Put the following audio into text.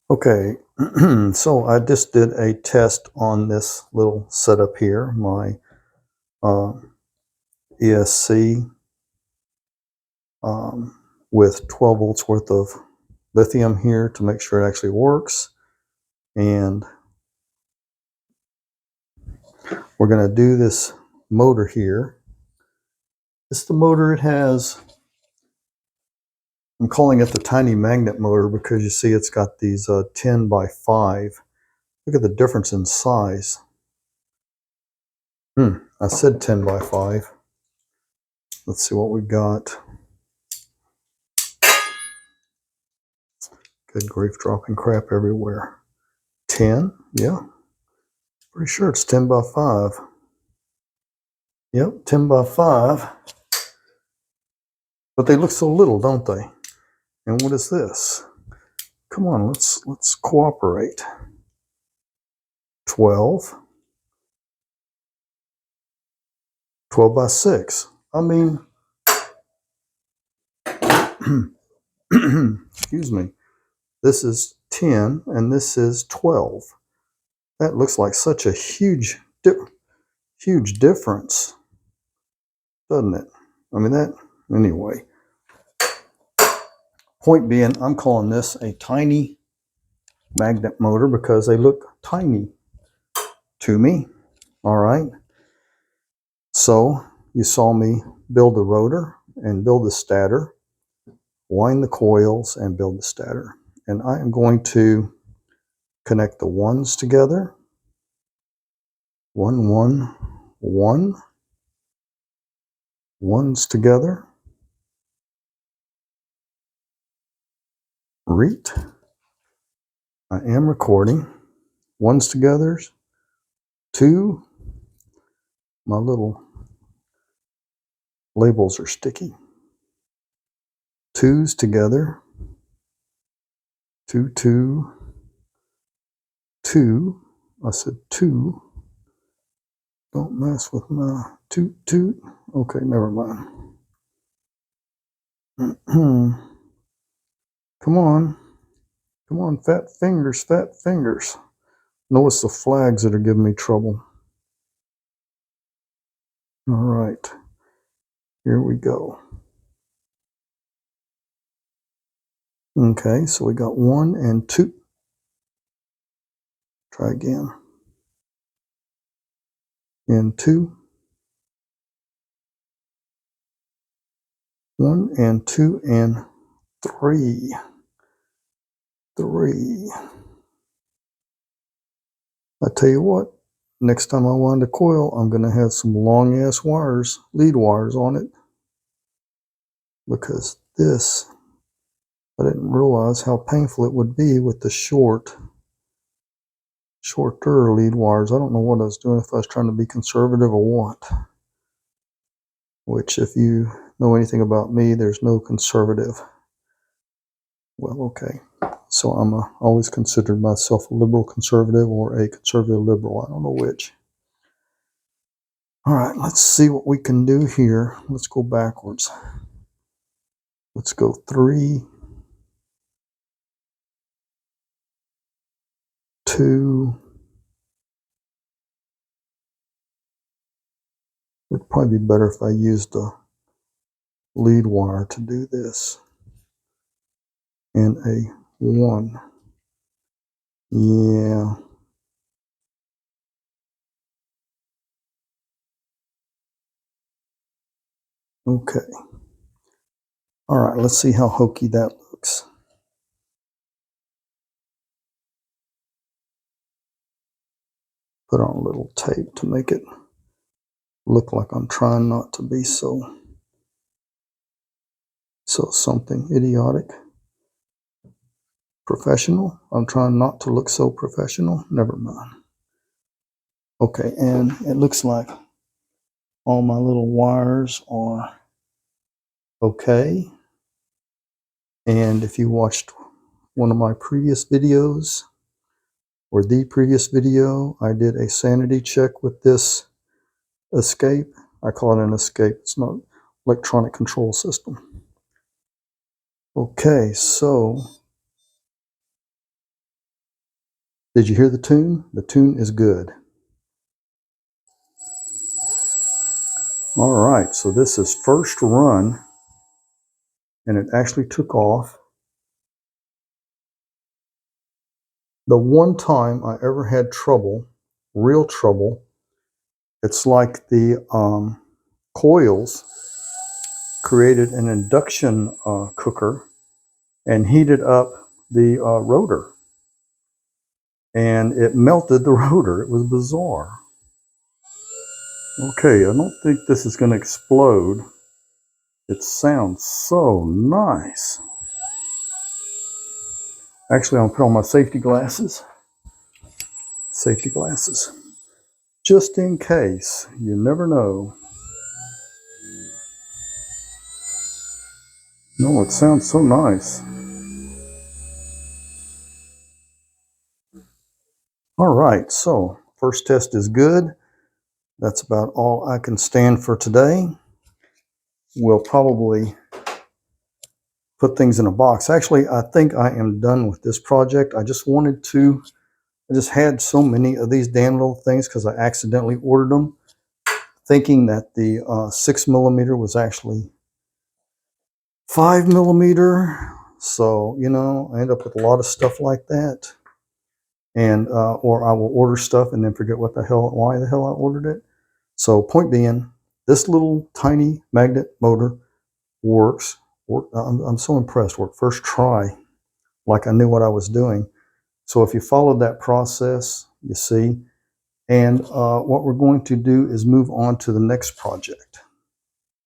Okay, so I just did a test on this little setup here, my ESC with 12 volts worth of lithium here to make sure it actually works. And we're going to do this motor here. This is the motor it has. I'm calling it the tiny magnet motor because you see it's got these 10 by 5. Look at the difference in size. I said 10 by 5. Let's see what we got. Good grief, dropping crap everywhere. 10, yeah. Pretty sure it's 10 by 5. Yep, 10 by 5. But they look so little, don't they? And what is this? Come on, let's cooperate. 12. 12 by 6. I mean, excuse me. This is 10 and this is 12. That looks like such a huge difference, doesn't it? I mean, that, anyway. Point being, I'm calling this a tiny magnet motor because they look tiny to me. All right. So you saw me build the rotor and build the stator, wind the coils and build the stator. And I am going to connect the ones together. 1, 1, 1. Ones together. Read. I am recording. Ones together. 2. My little labels are sticky. 2's together. 2, 2. 2. I said 2. Don't mess with my toot toot. Okay, never mind. Come on. Come on, fat fingers, fat fingers. Notice the flags that are giving me trouble. All right. Here we go. Okay, so we got 1 and 2. Try again. And 2. 1 and 2 and 3. 3. I tell you what, next time I wind a coil, I'm going to have some long ass wires, lead wires on it. Because this, I didn't realize how painful it would be with the shorter lead wires. I don't know what I was doing, if I was trying to be conservative or what. Which, if you know anything about me, there's no conservative. Well, okay. So I'm always considered myself a liberal conservative or a conservative liberal. I don't know which. All right, let's see what we can do here. Let's go backwards. Let's go 3, 2. It'd probably be better if I used a lead wire to do this. And a 1. Yeah. Okay. All right, let's see how hokey that looks. Put on a little tape to make it look like I'm trying not to be so something idiotic. Professional. I'm trying not to look so professional. Never mind. Okay, and it looks like all my little wires are okay. And if you watched one of my previous videos, or the previous video, I did a sanity check with this escape. I call it an escape. It's not electronic control system. Okay, so Did you hear the tune? The tune is good. All right, so this is first run, and it actually took off. The one time I ever had trouble, real trouble, it's like the coils created an induction cooker and heated up the rotor. And it melted the rotor. It was bizarre. Okay, I don't think this is going to explode. It sounds so nice. Actually, I'll put on my safety glasses. Safety glasses. Just in case. You never know. No, it sounds so nice. All right, so first test is good. That's about all I can stand for today. We'll probably put things in a box. Actually, I think I am done with this project. I just had so many of these damn little things because I accidentally ordered them, thinking that the 6mm was actually 5mm. So, you know, I end up with a lot of stuff like that. And, or I will order stuff and then forget why the hell I ordered it. So point being, this little tiny magnet motor works. I'm so impressed. Worked first try, like I knew what I was doing. So if you followed that process, you see. And what we're going to do is move on to the next project.